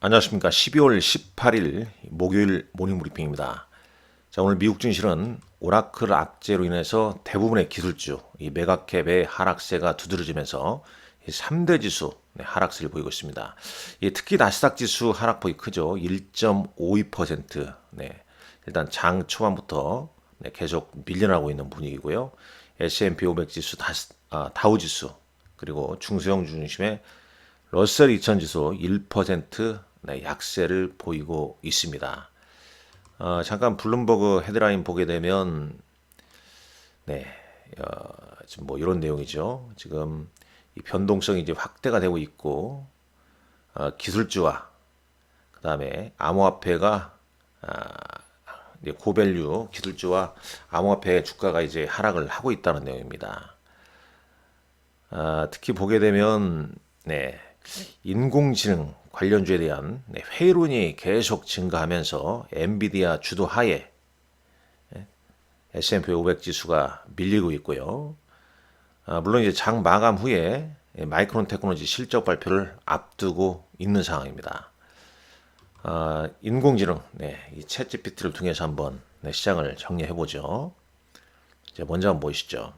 안녕하십니까. 12월 18일 목요일 모닝 브리핑입니다. 자, 오늘 미국 증시는 오라클 악재로 인해서 대부분의 기술주, 이 메가캡의 하락세가 두드러지면서 3대 지수 하락세를 보이고 있습니다. 특히 나스닥 지수 하락폭이 크죠. 1.52%. 일단 장 초반부터 계속 밀려나고 있는 분위기고요. S&P 500 지수, 다우 지수, 그리고 중소형 중심의 러셀 2000 지수 1% 약세를 보이고 있습니다. 잠깐 블룸버그 헤드라인 보게 되면 네, 지금 뭐 이런 내용이죠. 지금 이 변동성이 이제 확대가 되고 있고 기술주와 그다음에 암호화폐가 이제 고밸류 기술주와 암호화폐 주가가 이제 하락을 하고 있다는 내용입니다. 특히 보게 되면 인공지능 관련주에 대한 회의론이 계속 증가하면서 엔비디아 주도 하에 S&P 500 지수가 밀리고 있고요. 물론 이제 장 마감 후에 마이크론 테크놀로지 실적 발표를 앞두고 있는 상황입니다. 인공지능, 이 챗GPT를 통해서 한번 시장을 정리해 보죠. 먼저 한번 보시죠.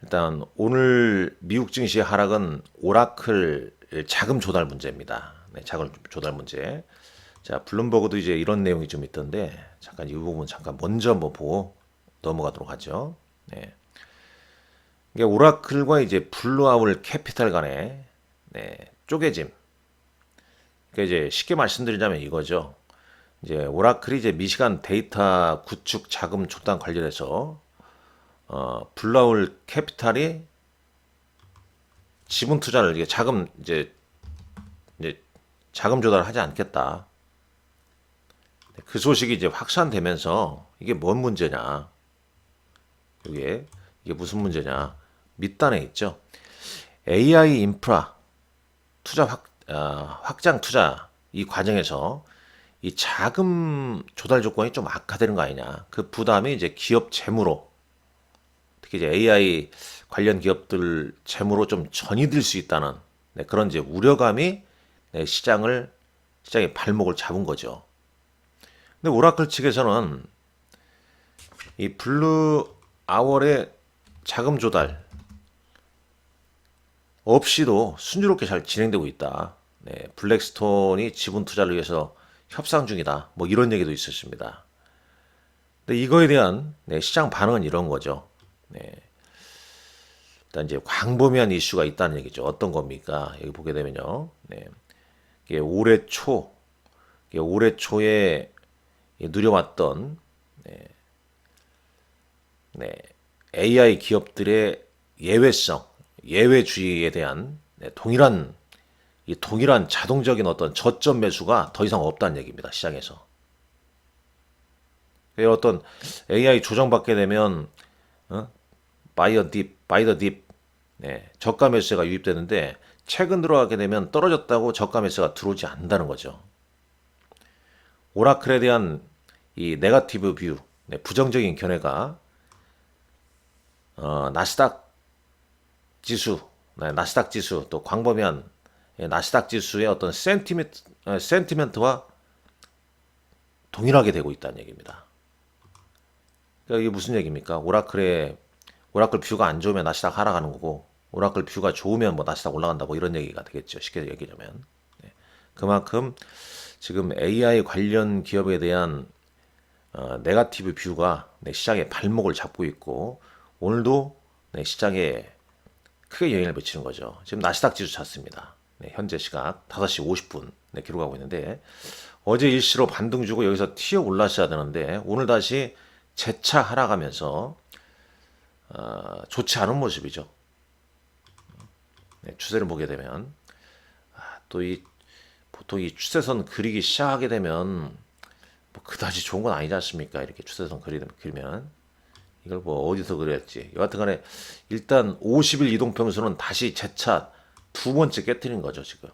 일단 오늘 미국 증시의 하락은 오라클 자금 조달 문제입니다. 자금 조달 문제. 자, 블룸버그도 이제 이런 내용이 좀 있던데 잠깐 이 부분 잠깐 먼저 한번 보고 넘어가도록 하죠. 이게 오라클과 이제 블루아울 캐피탈 간의 쪼개짐. 그러니까 이제 쉽게 말씀드리자면 이거죠. 이제 오라클이 이제 미시간 데이터 구축 자금 조달 관련해서 블루아울 캐피탈이 지분 투자를 이게 이제 자금 조달을 하지 않겠다. 그 소식이 이제 확산되면서 이게 뭔 문제냐? 이게 무슨 문제냐? 밑단에 있죠. AI 인프라 투자 확장 투자 이 과정에서 이 자금 조달 조건이 좀 악화되는 거 아니냐? 그 부담이 이제 기업 재무로 특히 이제 AI 관련 기업들 재무로 좀 전이될 수 있다는 그런 이제 우려감이 시장의 발목을 잡은 거죠. 근데 오라클 측에서는 이 블루 아월의 자금 조달 없이도 순조롭게 잘 진행되고 있다. 블랙스톤이 지분 투자를 위해서 협상 중이다. 뭐 이런 얘기도 있었습니다. 근데 이거에 대한 시장 반응은 이런 거죠. 일단 이제 광범위한 이슈가 있다는 얘기죠. 어떤 겁니까? 여기 보게 되면요. 이게 올해 초에 누려왔던 AI 기업들의 예외성, 예외주의에 대한 동일한 자동적인 어떤 저점 매수가 더 이상 없다는 얘기입니다. 시장에서. 어떤 AI 조정받게 되면 바이 더 딥, 저가 매수가 유입되는데 최근 들어가게 되면 떨어졌다고 저가 매수가 들어오지 않는다는 거죠. 오라클에 대한 이 네거티브 뷰, 부정적인 견해가 나스닥 지수, 나스닥 지수 또 광범위한 나스닥 지수의 어떤 센티멘트와 동일하게 되고 있다는 얘기입니다. 그러니까 이게 무슨 얘기입니까? 오라클 뷰가 안 좋으면 나스닥 하락하는 거고 오라클 뷰가 좋으면 뭐 나스닥 올라간다 뭐 이런 얘기가 되겠죠. 쉽게 얘기하면. 그만큼 지금 AI 관련 기업에 대한 네거티브 뷰가 시장의 발목을 잡고 있고 오늘도 시장에 크게 영향을 미치는 거죠. 지금 나스닥 지수 찼습니다. 현재 시각 5시 50분 기록하고 있는데 어제 일시로 반등 주고 여기서 튀어 올랐어야 되는데 오늘 다시 재차 하락하면서 좋지 않은 모습이죠. 추세를 보게 되면 또 보통 이 추세선 그리기 시작하게 되면 뭐 그다지 좋은 건 아니지 않습니까? 이렇게 추세선 그리면 이걸 뭐 어디서 그렸지? 여하튼간에 일단 50일 이동평수는 다시 재차 두 번째 깨뜨린 거죠 지금.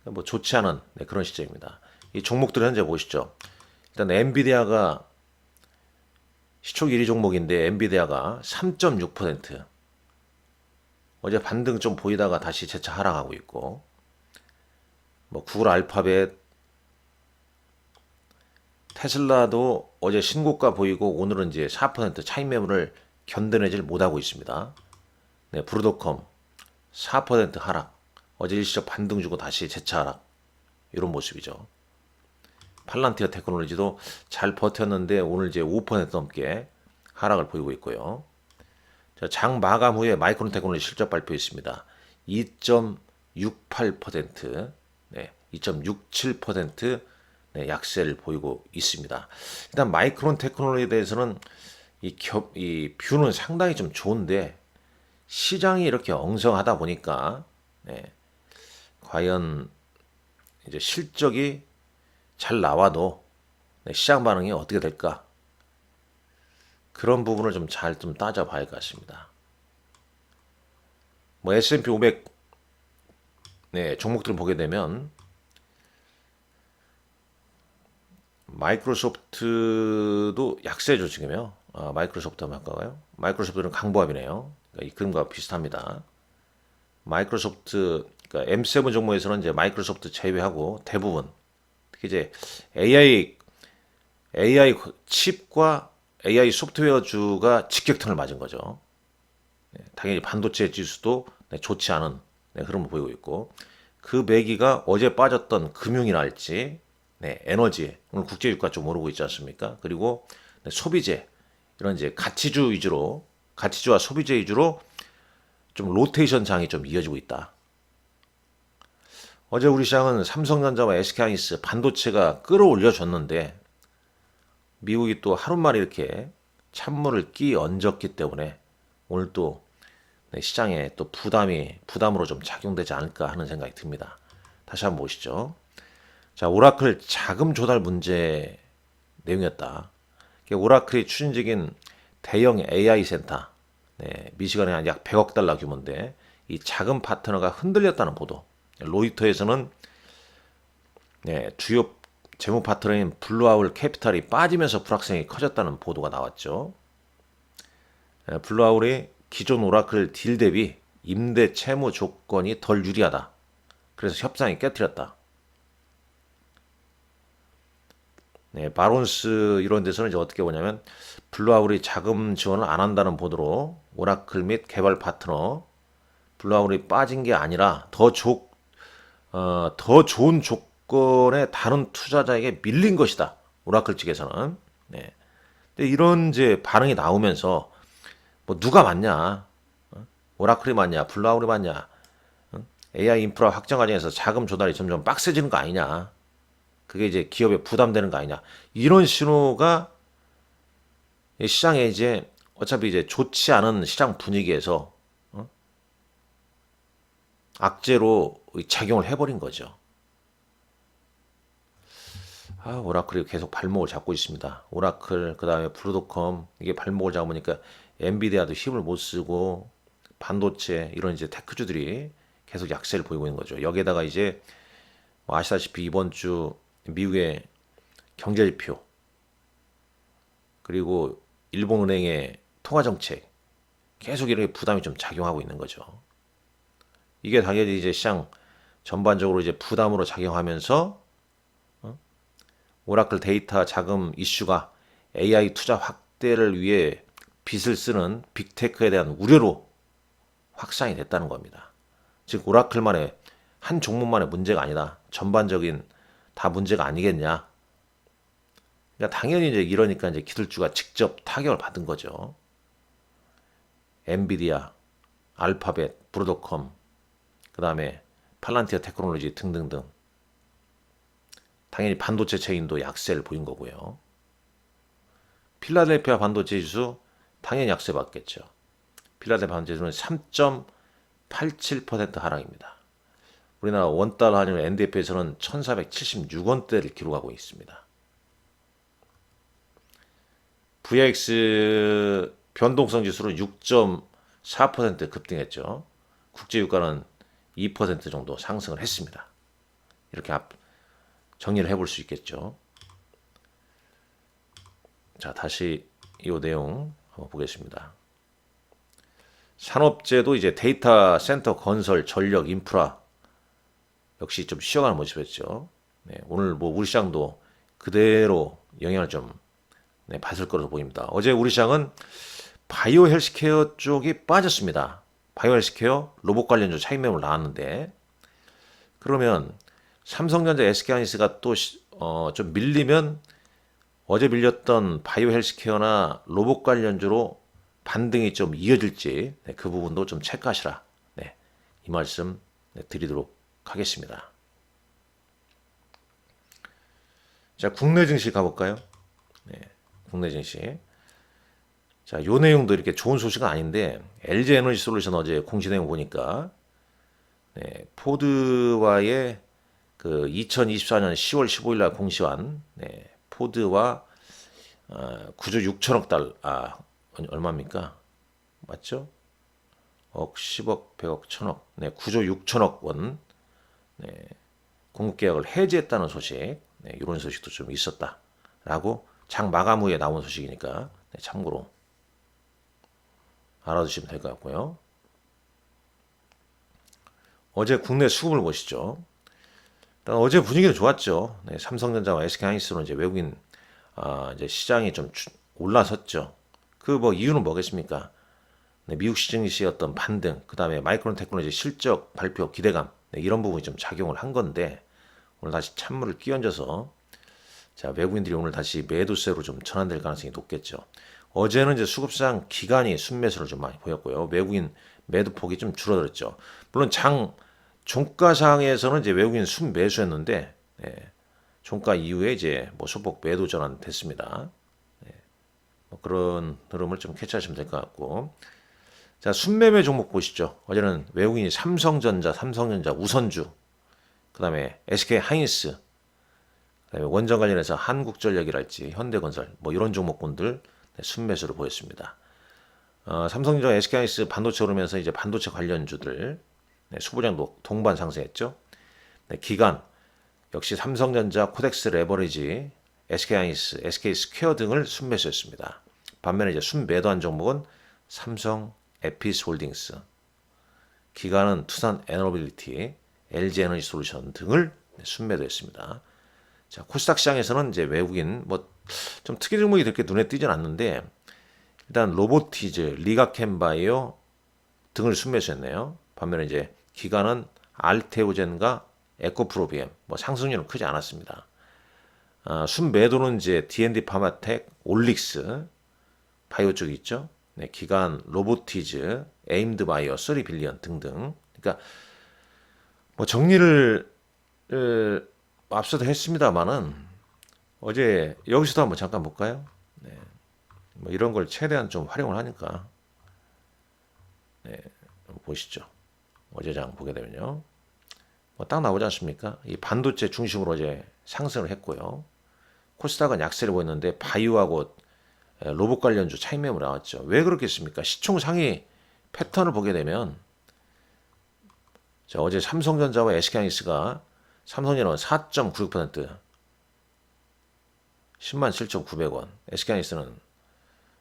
뭐 좋지 않은 그런 시점입니다. 이 종목들 현재 보시죠. 일단 엔비디아가 시초 1위 종목인데 엔비디아가 3.6%. 어제 반등 좀 보이다가 다시 재차 하락하고 있고 뭐 구글 알파벳, 테슬라도 어제 신고가 보이고 오늘은 이제 4% 차익 매물을 견뎌내질 못하고 있습니다. 네, 브루도컴 4% 하락. 어제 일시적 반등 주고 다시 재차 하락. 이런 모습이죠. 팔란티어 테크놀로지도 잘 버텼는데 오늘 이제 5% 넘게 하락을 보이고 있고요. 자, 장 마감 후에 마이크론 테크놀로지 실적 발표했습니다. 2.68%, 네, 2.67% 네, 약세를 보이고 있습니다. 일단 마이크론 테크놀로지에 대해서는 이 뷰는 상당히 좀 좋은데 시장이 이렇게 엉성하다 보니까 네, 과연 이제 실적이 잘 나와도 네, 시장 반응이 어떻게 될까? 그런 부분을 좀 잘 좀 따져봐야 할 것 같습니다. 뭐 S&P 500 네, 종목들을 보게 되면 마이크로소프트도 약세죠 지금요. 마이크로소프트 한번 할까요? 마이크로소프트는 강보합이네요. 그러니까 이 그림과 비슷합니다. 마이크로소프트 그러니까 M7 종목에서는 이제 마이크로소프트 제외하고 대부분 특히 이제 AI 칩과 AI 소프트웨어주가 직격탄을 맞은 거죠. 네, 당연히 반도체 지수도 네, 좋지 않은 네, 흐름을 보이고 있고 그 매기가 어제 빠졌던 금융이나 할지 네, 에너지 오늘 국제 유가 좀 오르고 있지 않습니까? 그리고 네, 소비재 이런 이제 가치주와 소비재 위주로 좀 로테이션 장이 좀 이어지고 있다. 어제 우리 시장은 삼성전자와 SK하이닉스 반도체가 끌어올려줬는데 미국이 또 하루만에 이렇게 찬물을 끼 얹었기 때문에 오늘 또 네, 시장에 또 부담으로 좀 작용되지 않을까 하는 생각이 듭니다. 다시 한번 보시죠. 자, 오라클 자금 조달 문제 내용이었다. 오라클이 추진적인 대형 AI 센터, 네, 미시간에 한 약 100억 달러 규모인데 이 자금 파트너가 흔들렸다는 보도. 로이터에서는 네, 주요 재무 파트너인 블루아울 캐피탈이 빠지면서 불확성이 커졌다는 보도가 나왔죠. 네, 블루아울이 기존 오라클 딜 대비 임대 채무 조건이 덜 유리하다. 그래서 협상이 깨트렸다. 네, 바론스 이런 데서는 이제 어떻게 보냐면 블루아울이 자금 지원을 안 한다는 보도로 오라클 및 개발 파트너 블루아울이 빠진 게 아니라 더 좋은 조건의 다른 투자자에게 밀린 것이다. 오라클 측에서는. 네. 근데 이런 이제 반응이 나오면서 뭐 누가 맞냐? 오라클이 맞냐? 블루아울이 맞냐? AI 인프라 확장 과정에서 자금 조달이 점점 빡세지는 거 아니냐? 그게 이제 기업에 부담되는 거 아니냐? 이런 신호가 시장에 이제 어차피 이제 좋지 않은 시장 분위기에서 악재로 작용을 해버린 거죠. 오라클이 계속 발목을 잡고 있습니다. 오라클, 그 다음에 브루도컴, 이게 발목을 잡으니까 엔비디아도 힘을 못 쓰고 반도체, 이런 이제 테크주들이 계속 약세를 보이고 있는 거죠. 여기에다가 이제 뭐 아시다시피 이번 주 미국의 경제지표, 그리고 일본은행의 통화정책, 계속 이렇게 부담이 좀 작용하고 있는 거죠. 이게 당연히 이제 시장 전반적으로 이제 부담으로 작용하면서 오라클 데이터 자금 이슈가 AI 투자 확대를 위해 빚을 쓰는 빅테크에 대한 우려로 확산이 됐다는 겁니다. 즉 오라클만의 한 종목만의 문제가 아니다. 전반적인 다 문제가 아니겠냐. 그러니까 당연히 이제 이러니까 이제 기술주가 직접 타격을 받은 거죠. 엔비디아, 알파벳, 브로드컴, 그 다음에 팔란티어 테크놀로지 등등등. 당연히 반도체 체인도 약세를 보인 거고요. 필라델피아 반도체 지수 당연히 약세 받겠죠. 필라델피아 반도체 지수는 3.87% 하락입니다. 우리나라 원달러 환율 NDF에서는 1476원대를 기록하고 있습니다. VX 변동성 지수는 6.4% 급등했죠. 국제유가는 2% 정도 상승을 했습니다. 이렇게 정리를 해볼 수 있겠죠. 자, 다시 이 내용 한번 보겠습니다. 산업재도 이제 데이터 센터 건설, 전력, 인프라 역시 좀 쉬어가는 모습이었죠. 네, 오늘 뭐 우리 시장도 그대로 영향을 좀 받을 거로 보입니다. 어제 우리 시장은 바이오 헬스케어 쪽이 빠졌습니다. 바이오 헬스케어 로봇 관련주 차익 매물 나왔는데 그러면 삼성전자 SK하이닉스가 또 좀 밀리면 어제 밀렸던 바이오 헬스케어나 로봇 관련주로 반등이 좀 이어질지 그 부분도 좀 체크하시라. 네, 이 말씀 드리도록 하겠습니다. 자, 국내 증시 가볼까요? 네, 국내 증시. 자, 요 내용도 이렇게 좋은 소식은 아닌데 LG 에너지 솔루션 어제 공시 내용 보니까 포드와의 그 2024년 10월 15일 날 공시한 포드와 구조 6천억 얼마입니까? 맞죠? 억, 10억, 100억, 1000억. 구조 6천억 원 공급 계약을 해지했다는 소식. 이런 소식도 좀 있었다라고 장 마감 후에 나온 소식이니까 참고로 알아두시면 될 것 같고요. 어제 국내 수급을 보시죠. 일단 어제 분위기는 좋았죠. 삼성전자와 SK하이닉스는 이제 외국인 이제 시장이 좀 올라섰죠. 그 뭐 이유는 뭐겠습니까? 미국 시증시의 어떤 반등, 그 다음에 마이크론 테크놀로지 실적 발표 기대감 이런 부분이 좀 작용을 한 건데 오늘 다시 찬물을 끼얹어서 자 외국인들이 오늘 다시 매도세로 좀 전환될 가능성이 높겠죠. 어제는 이제 수급상 기관이 순매수를 좀 많이 보였고요. 외국인 매도폭이 좀 줄어들었죠. 물론 종가상에서는 이제 외국인 순매수했는데 종가 이후에 이제 뭐 소폭 매도 전환 됐습니다. 뭐 그런 흐름을 좀 캐치하시면 될 것 같고. 자, 순매매 종목 보시죠. 어제는 외국인이 삼성전자 우선주, 그다음에 SK하이닉스, 그다음에 원전 관련해서 한국전력이랄지 현대건설 뭐 이런 종목군들 순매수를 보였습니다. 삼성전자, SK하이닉스 반도체 오르면서 이제 반도체 관련주들 수보장도 동반 상승했죠. 기관 역시 삼성전자, 코덱스 레버리지, SK하이닉스, SK스퀘어 등을 순매수했습니다. 반면에 이제 순매도한 종목은 삼성 에피스홀딩스, 기관은 투산 에너빌리티, LG 에너지 솔루션 등을 순매도했습니다. 자, 코스닥 시장에서는 이제 외국인 뭐 좀 특이 종목이 그렇게 눈에 띄진 않는데 일단 로보티즈, 리가캠바이오 등을 순매수했네요. 반면에 이제 기관은 알테오젠과 에코프로비엠 뭐 상승률은 크지 않았습니다. 순매도는 이제 D&D 파마텍, 올릭스 바이오 쪽이 있죠. 기관 로보티즈, 에임드 바이오, 3빌리언 등등. 그러니까 뭐 정리를 앞서도 했습니다만은 어제 여기서도 한번 잠깐 볼까요? 뭐 이런 걸 최대한 좀 활용을 하니까 보시죠. 어제 장 보게 되면요. 뭐 딱 나오지 않습니까? 이 반도체 중심으로 어제 상승을 했고요. 코스닥은 약세를 보였는데 바이오하고 로봇 관련주 차익 매물 나왔죠. 왜 그렇겠습니까? 시총 상위 패턴을 보게 되면 자, 어제 삼성전자와 SK하이닉스가 삼성전자는 4.96%, 107,900원, SK하이닉스는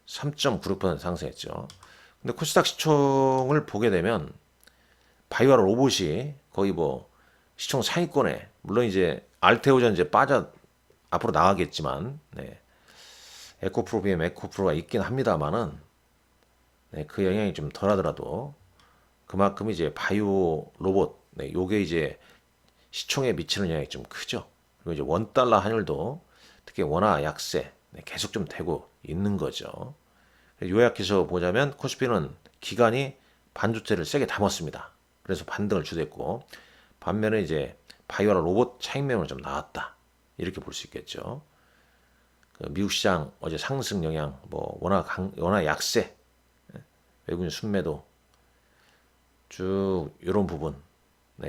3.96% 상승했죠. 근데 코스닥 시총을 보게 되면 바이오와 로봇이 거의 뭐 시총 상위권에 물론 이제 알테오전 이제 빠져 앞으로 나가겠지만 에코프로비엠 에코프로가 있긴 합니다만은 그 영향이 좀 덜하더라도 그만큼 이제 바이오 로봇 요게 이제 시총에 미치는 영향이 좀 크죠. 그리고 이제 원달러 환율도 특히 원화 약세 계속 좀 되고 있는 거죠. 요약해서 보자면 코스피는 기관이 반도체를 세게 담았습니다. 그래서 반등을 주도했고 반면에 이제 바이오와 로봇 차익 매물은 좀 나왔다. 이렇게 볼 수 있겠죠. 그 미국 시장 어제 상승 영향, 뭐 원화 약세, 외국인 순매도 쭉 이런 부분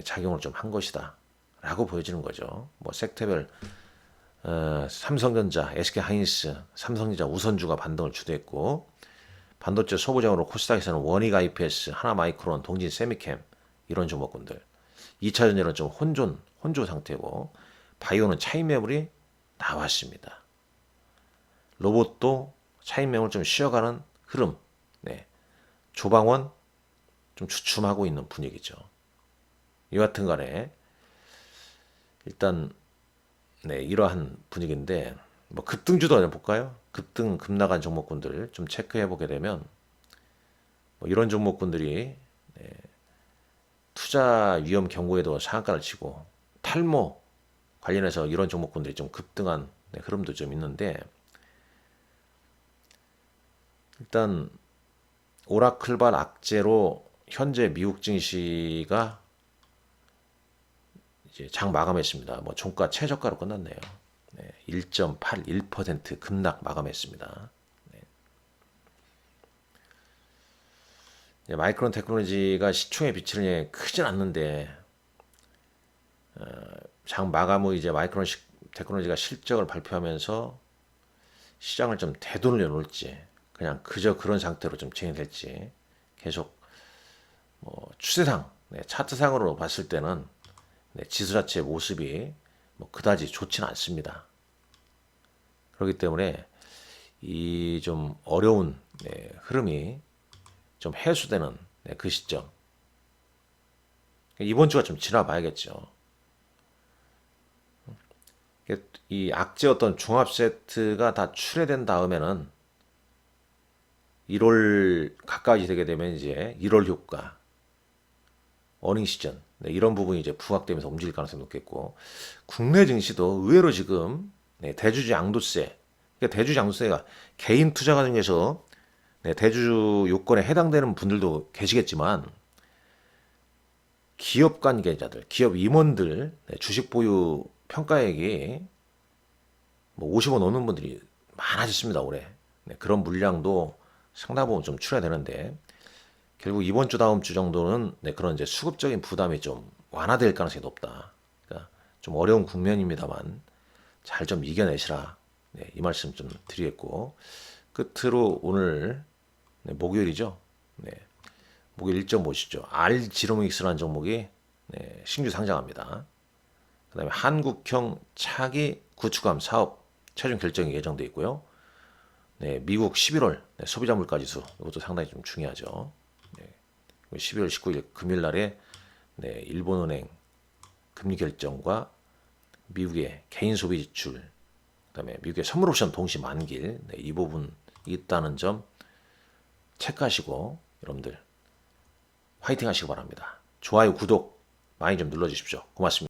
작용을 좀 한 것이다라고 보여지는 거죠. 뭐 섹터별 삼성전자, SK하이닉스, 삼성전자 우선주가 반등을 주도했고 반도체 소부장으로 코스닥에서는 원익 IPS, 하나마이크론, 동진 세미캠 이런 종목군들. 2차 전지는 좀 혼조 상태고 바이오는 차익 매물이 나왔습니다. 로봇도 차익 매물 좀 쉬어가는 흐름. 조방원 좀 주춤하고 있는 분위기죠. 이 같은 간에 일단 네, 이러한 분위기인데 뭐 급등주도 한번 볼까요? 급등 급락한 종목군들 좀 체크해 보게 되면 뭐 이런 종목군들이 투자 위험 경고에도 상한가를 치고 탈모 관련해서 이런 종목군들이 좀 급등한 흐름도 좀 있는데 일단 오라클발 악재로 현재 미국 증시가 이제 장 마감했습니다. 뭐 종가 최저가로 끝났네요. 1.81% 급락 마감했습니다. 마이크론 테크놀로지가 시총에 비치는 게 크진 않는데 장 마감 후 이제 마이크론 테크놀로지가 실적을 발표하면서 시장을 좀 되돌려 놓을지 그냥 그저 그런 상태로 좀 진행될지 계속 뭐 추세상 차트상으로 봤을 때는 지수 자체의 모습이 뭐 그다지 좋지는 않습니다. 그렇기 때문에 이 좀 어려운 흐름이 좀 해소되는 그 시점 이번 주가 좀 지나봐야겠죠. 이 악재 어떤 종합 세트가 다 출회된 다음에는 1월 가까이 되게 되면 이제 1월 효과, 어닝 시즌 이런 부분이 이제 부각되면서 움직일 가능성이 높겠고 국내 증시도 의외로 지금 대주주 양도세, 그러니까 대주주 양도세가 개인 투자 과정에서 대주주 요건에 해당되는 분들도 계시겠지만 기업 관계자들, 기업 임원들 주식 보유 평가액이 뭐 50원 넘는 분들이 많아졌습니다 올해. 그런 물량도 상당 부분 좀 출하되는데 결국 이번 주 다음 주 정도는 그런 이제 수급적인 부담이 좀 완화될 가능성이 높다. 그러니까 좀 어려운 국면입니다만 잘 좀 이겨내시라. 이 말씀 좀 드리겠고 끝으로 오늘 목요일이죠. 목요일 일정 보시죠. 알지로믹스라는 종목이 신규 상장합니다. 그다음에 한국형 차기 구축함 사업 최종 결정이 예정돼 있고요. 미국 11월 소비자 물가 지수 이것도 상당히 좀 중요하죠. 12월 19일 금요일 날에 일본은행 금리 결정과 미국의 개인 소비 지출, 그다음에 미국의 선물 옵션 동시 만기일 이 부분 있다는 점 체크하시고 여러분들 화이팅 하시기 바랍니다. 좋아요, 구독 많이 좀 눌러주십시오. 고맙습니다.